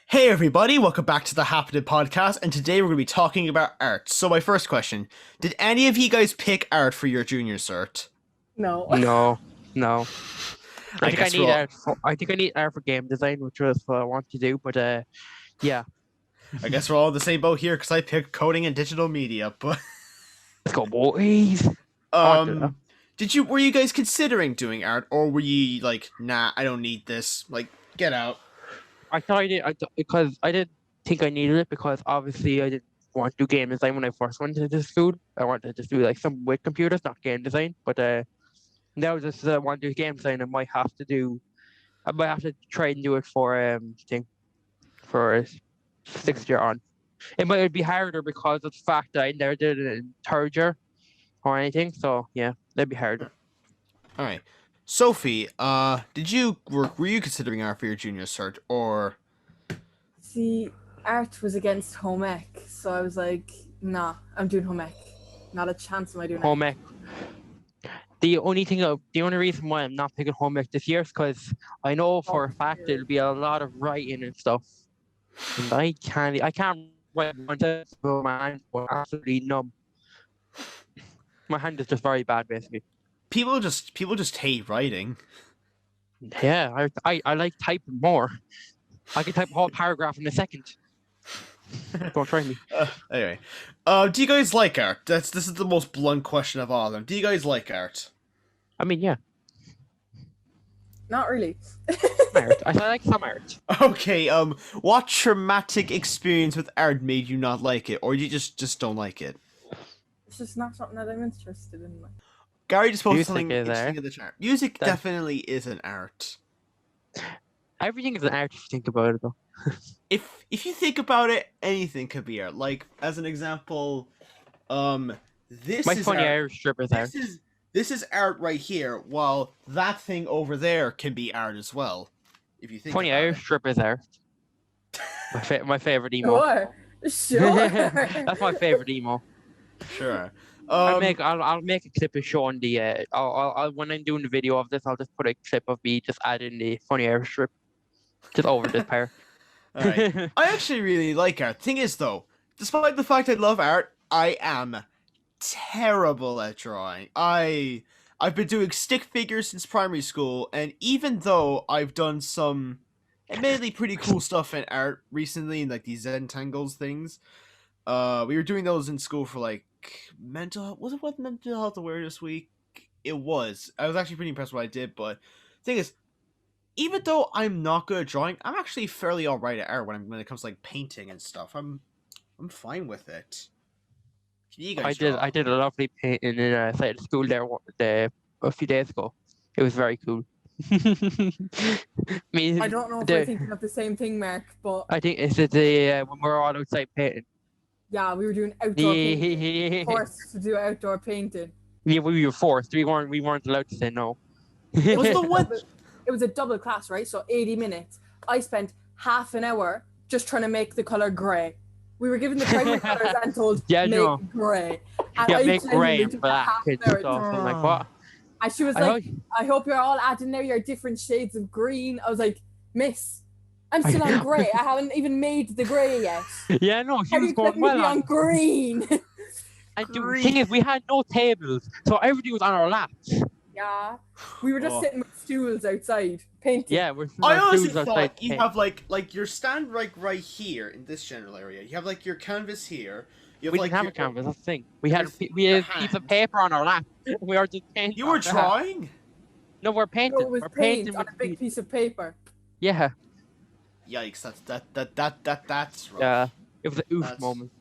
Hey everybody, welcome back to the Hapnin podcast, and today we're going to be talking about art. So my first question, did any of you guys pick art for your junior cert? No. No, no. I guess we're all, I think I need art for game design, which is what I want to do. But yeah, I guess we're all in the same boat here because I picked coding and digital media, but let's go, boys. I want to do that. were you guys considering doing art, or were you like, nah, I don't need this, like, get out? I thought I did because I didn't think I needed it because obviously I didn't want to do game design when I first went into this field. I wanted to just do like some with computers, not game design. But now just want to do game design. I might have to try and do it for for 6th year on. It might be harder because of the fact that I never did it in 3rd year or anything. So yeah, that'd be harder. All right, Sophie, were you considering art for your junior cert, or See, art was against home ec, so I was like, nah, I'm doing home ec. Not a chance am I doing Home ec. The only reason why I'm not picking home ec this year is because I know for a fact there'll be a lot of writing and stuff, and I can't write one sentence, so my hands are absolutely numb. My hand is just very bad, basically. people just hate writing? Yeah, I like typing more. I can type a whole paragraph in a second. Don't try me. Anyway, do you guys like art? This is the most blunt question of all of them. Do you guys like art? I mean, yeah, Not really. art. I like some art. Okay, what traumatic experience with art made you not like it, or you just don't like it? It's just not something that I'm interested in. Gary just posted Music something is interesting art. in the chat. Music That's- definitely is an art. Everything is an art if you think about it, though. If you think about it, anything could be art. Like, as an example, this My is funny art. Irish strip is art. This is art right here, while that thing over there can be art as well. If you think Funny about Irish it. strip is art. My favorite emo. Sure. That's my favorite emo. Sure. I'll make a clip of showing the I'll when I'm doing the video of this, I'll just put a clip of me just adding the funny Irish strip just over this part. Alright. I actually really like art. Thing is, though, despite the fact I love art, I am terrible at drawing. I've been doing stick figures since primary school, and even though I've done some admittedly pretty cool stuff in art recently, in like these Zentangles things, we were doing those in school for like mental health awareness week? It was. I was actually pretty impressed with what I did, but thing is, even though I'm not good at drawing, I'm actually fairly alright at art when it comes to like painting and stuff. I'm fine with it. Can you guys draw? I did a lovely painting in a side of school a few days ago. It was very cool. I don't know if we're thinking of the same thing, Mark, but I think it's when we're all outside painting. yeah, we were doing outdoor painting. Forced to do outdoor painting. Yeah, we were forced. We weren't allowed to say no. Was the one? It was a double class, right? So 80 minutes. I spent half an hour just trying to make the color grey. We were given the primary colors and told make grey. And Yeah, I make grey genuinely and took black half an and hour stuff. to- I'm like, what? And she was like, I hope you're all adding there your different shades of green. I was like, Miss, I'm still on grey. I haven't even made the grey yet. Yeah, no, she How do was you going expect me to well be on green? And the thing is, we had no tables, so everything was on our laps. Yeah. We were just sitting with stools outside, painting. Yeah, we're I honestly thought you have like your stand right here in this general area. You have like your canvas here. You have We like didn't have a canvas, that's the thing. We had a piece of paper on our lap. We were just painting. You were drawing? No, we're painting. No, it was we're paint painting on with a big piece of paper. Yeah. Yikes! That's rough. Yeah. It was an oof moment.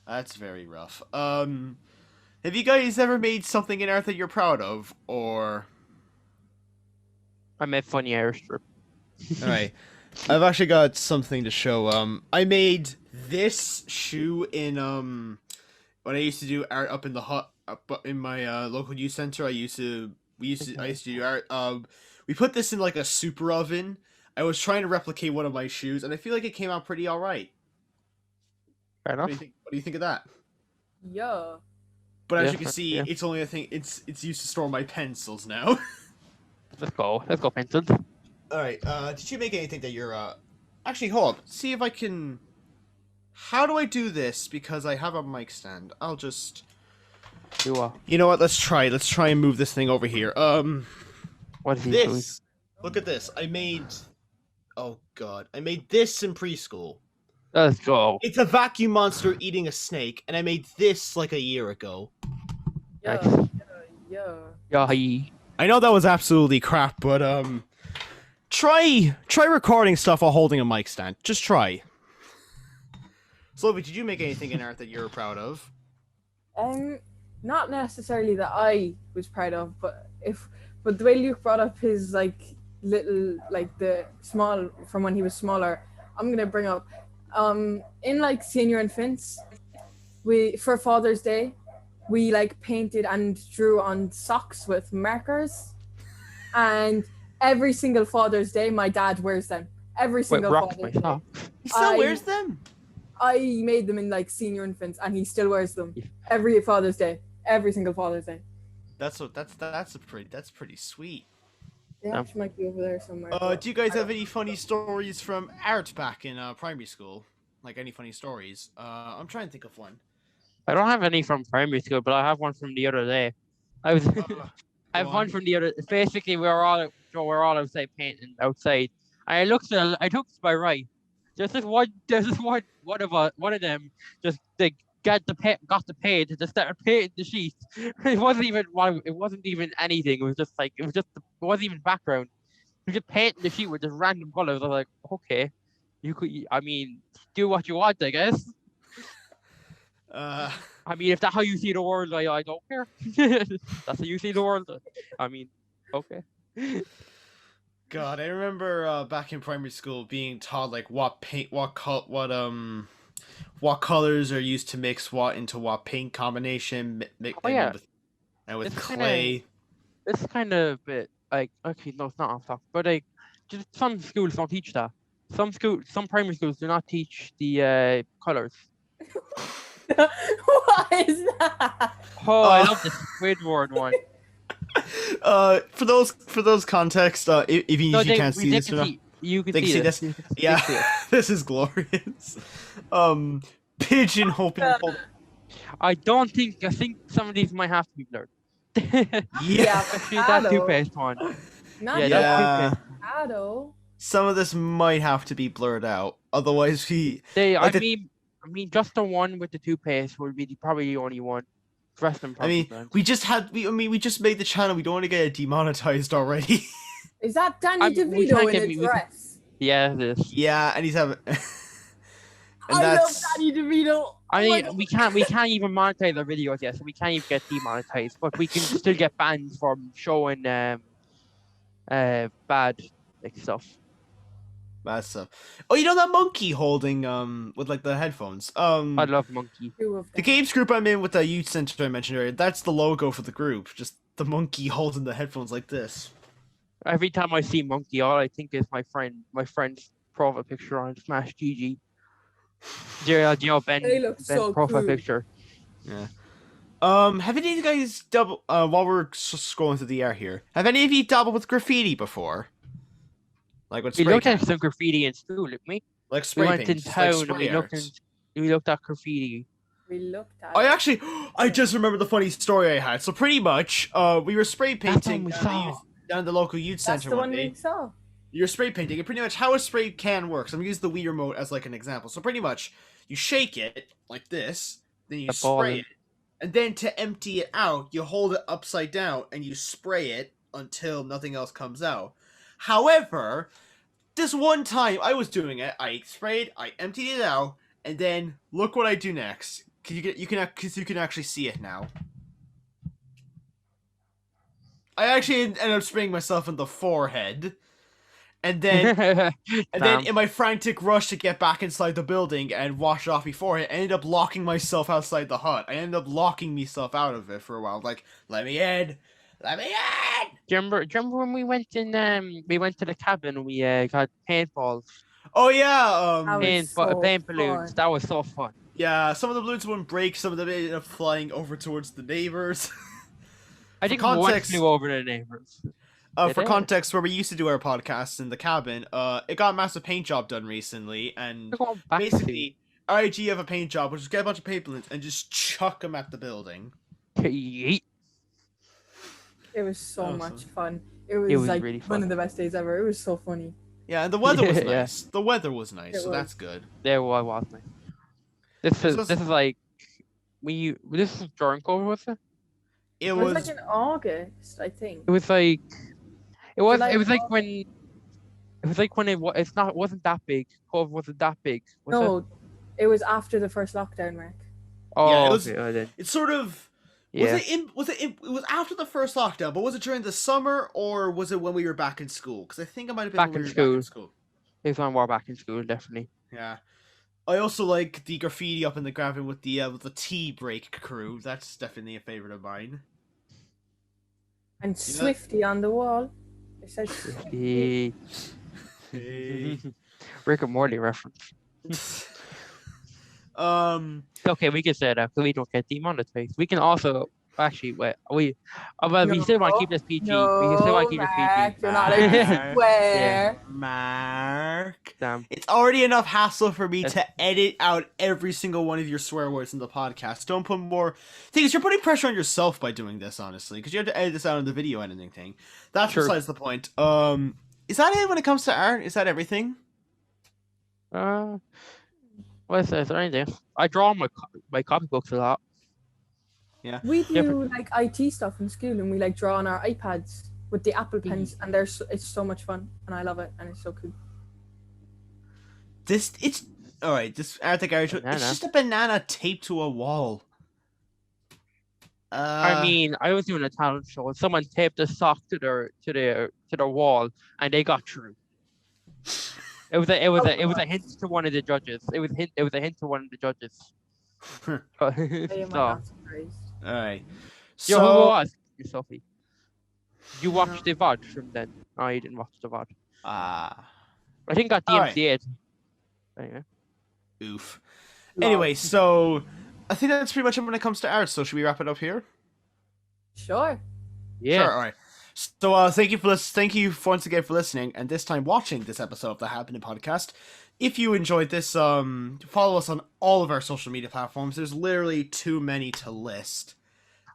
That's very rough. Have you guys ever made something in art that you're proud of, or? I made funny Irish strip. All right, I've actually got something to show. I made this shoe in when I used to do art up in the hut up in my local youth center. I used to do art. We put this in like a super oven. I was trying to replicate one of my shoes, and I feel like it came out pretty all right. Fair enough. What do you think of that? Yeah. But as Yeah, you can see, yeah. it's only a thing. It's used to store my pencils now. Let's go. Let's go, pencils. All right. Did you make anything that you're Actually, hold up. See if I can. How do I do this? Because I have a mic stand. I'll just. Do what? You know what? Let's try. Let's try and move this thing over here. What is he doing? This. Look at this. I made. Oh God! I made this in preschool. Let's go. It's a vacuum monster eating a snake, and I made this like a year ago. Yeah, Nice. yeah. Yeah, he. I know that was absolutely crap, but try recording stuff while holding a mic stand. Just try. Slovy, did you make anything in art that you're proud of? Not necessarily that I was proud of, but the way Luke brought up his like little like the small from when he was smaller, I'm gonna bring up in like senior infants, we for Father's Day, we like painted and drew on socks with markers, and every single Father's Day my dad wears them. Every Wait, single rocked my Father's Day. socks. He still wears them. I made them in like senior infants, and he still wears them every Father's Day, every single Father's Day. That's pretty sweet. They actually might be over there somewhere. Do you guys have any funny stories from art back in primary school? Like any funny stories? I'm trying to think of one. I don't have any from primary school, but I have one from the other day. I was. I have one from the other. Basically, we were all outside painting outside. I looked to my right. There's this one of them just got the paint and just started painting the sheet. It wasn't even anything. It wasn't even background. He was just painting the sheet with just random colors. I was like, okay, I mean, do what you want, I guess. I mean, if that's how you see the world, I don't care. That's how you see the world. I mean, okay. God, I remember back in primary school being taught like what colors are used to mix what into what paint combination. Yeah. And with clay. It's kind of a bit like, okay, no, it's not off topic, but like, just some schools don't teach that. Some primary schools do not teach the colors. What is that? Oh, I love the Squidward one. For those context, if you can't see this, you can see this. Yeah, this is glorious. Pigeon hoping. I think some of these might have to be blurred. Yeah, especially that toothpaste one. Yeah. Shadow. Some of this might have to be blurred out, otherwise I mean, just the one with the toothpaste would be probably the only one. The rest of them probably we just made the channel. We don't want to get it demonetized already. Is that Danny DeVito in a dress? Yeah, it is. Yeah, and he's having. I love Danny DeVito. I mean, we can't even monetize our videos yet, so we can't even get demonetized. But we can still get banned from showing bad stuff. Bad stuff. Oh, you know that monkey holding with like the headphones. I love monkey. The games group I'm in with the youth center I mentioned earlier. That's the logo for the group. Just the monkey holding the headphones like this. Every time I see monkey, all I think is my friend's profile picture on Smash GG. Ben so profile cool. picture. Yeah. Have any of you guys while we're scrolling through the air here, have any of you dabbled with graffiti before? Like with spray We looked cans? at some graffiti in school, didn't we? Like spray We went in paint, town like and we looked at graffiti. We looked at I just remembered the funny story I had. So pretty much, we were spray painting down the local youth center one day. We saw. You're spray painting, and pretty much how a spray can works. I'm gonna use the Wii remote as like an example. So pretty much, you shake it like this, then you spray it, and then to empty it out, you hold it upside down and you spray it until nothing else comes out. However, this one time I was doing it, I sprayed, I emptied it out, and then look what I do next. You can actually see it now. I actually ended up spraying myself in the forehead. And then in my frantic rush to get back inside the building and wash it off beforehand, I ended up locking myself outside the hut. I ended up locking myself out of it for a while. Like, let me in! Let me in! Do you remember when we went to the cabin and we got paintballs? Oh yeah, paint balloons. That was so fun. Yeah, some of the balloons wouldn't break, some of them ended up flying over towards the neighbors. I think one flew over the neighbors. For It is. context, where we used to do our podcasts in the cabin, it got a massive paint job done recently, and We're going back basically, our idea of a paint job was just get a bunch of paint balloons and just chuck them at the building. to yeet. It was so Awesome. much fun. It It was was like really one fun. of the best days ever. It was so funny. Yeah, and the weather was Yeah. nice. The weather was nice, It so was. that's good. There was nice. This This is was- this is like this is during COVID, was it? It It was was. like in August, I think. It was like it was July, it was like when it wasn't that big. COVID wasn't that big. Was it? No, it was after the first lockdown, Mark. Oh, Yeah, it was- okay, then. It's sort of. Yeah. It was after the first lockdown, but was it during the summer or was it when we were back in school? Because I think it might have been Back when in we were back in school. It was when we were back in school, definitely. Yeah. I also like the graffiti up in the gravel with the tea break crew. That's definitely a favorite of mine. And Swifty on the wall. It says Swifty. Hey. Rick and Morty reference. Okay, we can say that because we don't get demonetized. We can also actually wait. We still want to keep this PG. We can still want to keep this Mark, PG. you're not allowed to swear. Mark. Damn. It's already enough hassle for me That's- to edit out every single one of your swear words in the podcast. Don't put more. Thing is, you're putting pressure on yourself by doing this, honestly, because you have to edit this out in the video editing thing. That's Sure. besides the point. Is that it when it comes to art? Is that everything? What is there anything? I draw on my copybooks a lot. We do Different. like IT stuff in school, and we like draw on our iPads with the Apple Pens, and it's so much fun, and I love it, and it's so cool. It's all right. This art that Gary showed, it's Banana. just a banana taped to a wall. I mean, I was doing a talent show, and someone taped a sock to their wall, and they got through. It was a hint to one of the judges. It was a hint to one of the judges. I am So, not surprised. all right. yo, So who was you, Sophie? Did you watch the VOD from then? No, you didn't watch the VOD. I think got Alright. DMCA'd. Anyway. oof. Lol. Anyway, so I think that's pretty much it when it comes to art. So should we wrap it up here? Sure. Yeah. Sure, all right. So thank you once again for listening, and this time watching this episode of the Hapnin podcast. If you enjoyed this, follow us on all of our social media platforms. There's literally too many to list.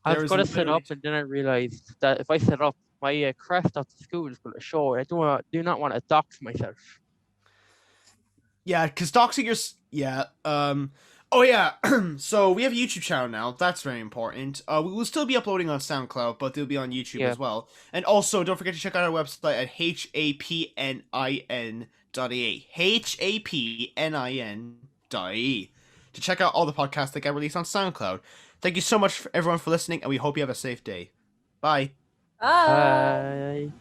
I There was is gonna set literally- up, and then I realized that if I set up, my crest at the school is gonna show. I do not want to dox myself. Yeah, because doxing oh yeah. So we have a YouTube channel now. That's very important. We will still be uploading on SoundCloud, but they'll be on YouTube Yeah. as well. And also, don't forget to check out our website at hapnin.ie. hapnin.ie to check out all the podcasts that get released on SoundCloud. Thank you so much for everyone for listening, and we hope you have a safe day. Bye. Bye. Bye.